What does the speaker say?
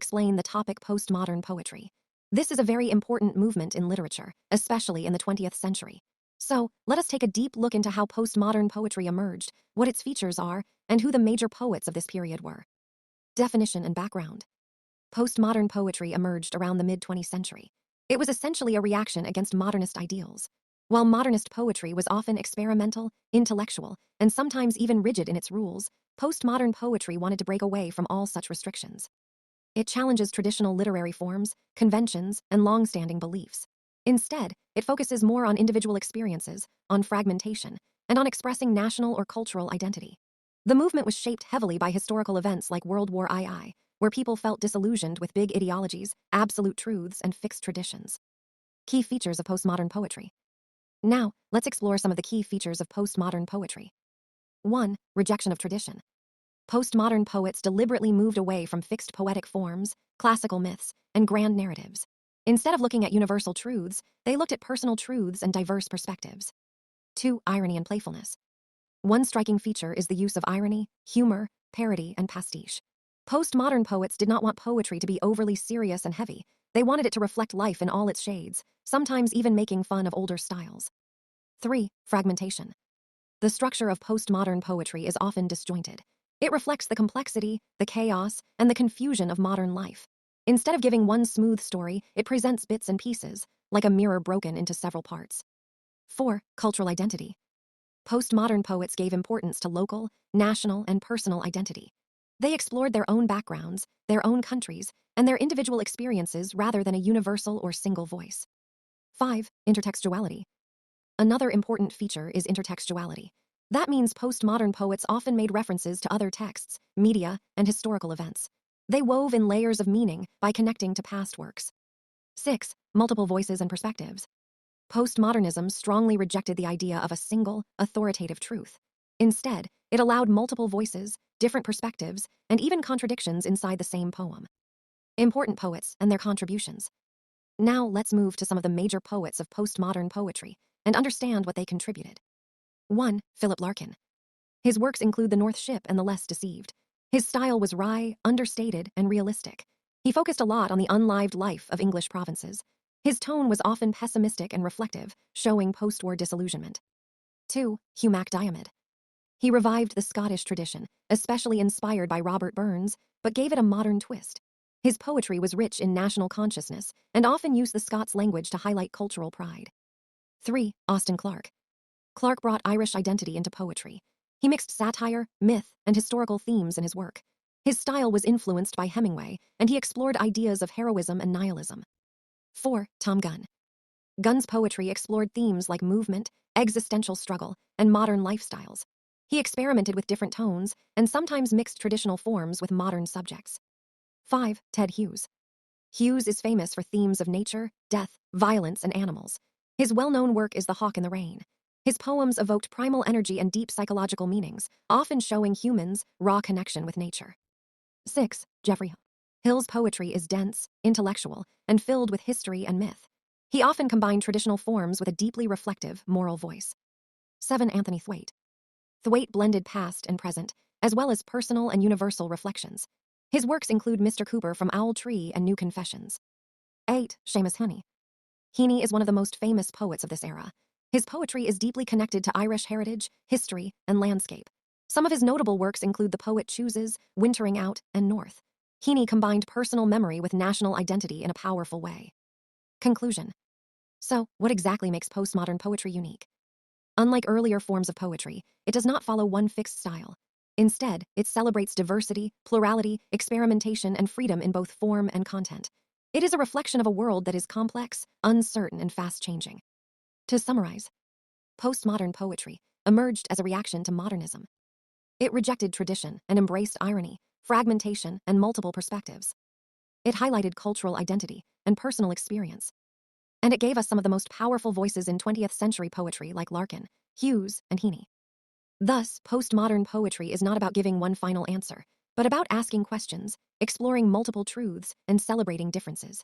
explain the topic postmodern poetry. This is a very important movement in literature, especially in the 20th century. So, let us take a deep look into how postmodern poetry emerged, what its features are, and who the major poets of this period were. Definition and background. Postmodern poetry emerged around the mid-20th century. It was essentially a reaction against modernist ideals. While modernist poetry was often experimental, intellectual, and sometimes even rigid in its rules, postmodern poetry wanted to break away from all such restrictions. It challenges traditional literary forms, conventions, and long-standing beliefs. Instead, it focuses more on individual experiences, on fragmentation, and on expressing national or cultural identity. The movement was shaped heavily by historical events like World War II, where people felt disillusioned with big ideologies, absolute truths, and fixed traditions. Key features of postmodern poetry. Now, let's explore some of the key features of postmodern poetry. 1. Rejection of tradition. Postmodern poets deliberately moved away from fixed poetic forms, classical myths, and grand narratives. Instead of looking at universal truths, they looked at personal truths and diverse perspectives. 2. Irony and playfulness. One striking feature is the use of irony, humor, parody, and pastiche. Postmodern poets did not want poetry to be overly serious and heavy. They wanted it to reflect life in all its shades, sometimes even making fun of older styles. 3. Fragmentation. The structure of postmodern poetry is often disjointed. It reflects the complexity, the chaos, and the confusion of modern life. Instead of giving one smooth story, it presents bits and pieces, like a mirror broken into several parts. 4. Cultural identity. Postmodern poets gave importance to local, national, and personal identity. They explored their own backgrounds, their own countries, and their individual experiences rather than a universal or single voice. 5. Intertextuality. Another important feature is intertextuality. That means postmodern poets often made references to other texts, media, and historical events. They wove in layers of meaning by connecting to past works. 6. Multiple voices and perspectives. Postmodernism strongly rejected the idea of a single, authoritative truth. Instead, it allowed multiple voices, different perspectives, and even contradictions inside the same poem. Important poets and their contributions. Now let's move to some of the major poets of postmodern poetry and understand what they contributed. 1. Philip Larkin. His works include The North Ship and The Less Deceived. His style was wry, understated, and realistic. He focused a lot on the unlived life of English provinces. His tone was often pessimistic and reflective, showing post-war disillusionment. 2. Hugh MacDiarmid. He revived the Scottish tradition, especially inspired by Robert Burns, but gave it a modern twist. His poetry was rich in national consciousness and often used the Scots language to highlight cultural pride. 3. Austin Clarke. Clarke brought Irish identity into poetry. He mixed satire, myth, and historical themes in his work. His style was influenced by Hemingway, and he explored ideas of heroism and nihilism. 4. Tom Gunn. Gunn's poetry explored themes like movement, existential struggle, and modern lifestyles. He experimented with different tones and sometimes mixed traditional forms with modern subjects. 5. Ted Hughes. Hughes is famous for themes of nature, death, violence, and animals. His well-known work is The Hawk in the Rain. His poems evoked primal energy and deep psychological meanings, often showing humans' raw connection with nature. 6. Geoffrey Hill. Hill's poetry is dense, intellectual, and filled with history and myth. He often combined traditional forms with a deeply reflective, moral voice. 7. Anthony Thwaite. Thwaite blended past and present, as well as personal and universal reflections. His works include Mr. Cooper from Owl Tree and New Confessions. 8. Seamus Heaney. Heaney is one of the most famous poets of this era. His poetry is deeply connected to Irish heritage, history, and landscape. Some of his notable works include The Poet Chooses, Wintering Out, and North. Heaney combined personal memory with national identity in a powerful way. Conclusion. So, what exactly makes postmodern poetry unique? Unlike earlier forms of poetry, it does not follow one fixed style. Instead, it celebrates diversity, plurality, experimentation, and freedom in both form and content. It is a reflection of a world that is complex, uncertain, and fast-changing. To summarize, postmodern poetry emerged as a reaction to modernism. It rejected tradition and embraced irony, fragmentation, and multiple perspectives. It highlighted cultural identity and personal experience. And it gave us some of the most powerful voices in 20th century poetry like Larkin, Hughes, and Heaney. Thus, postmodern poetry is not about giving one final answer, but about asking questions, exploring multiple truths, and celebrating differences.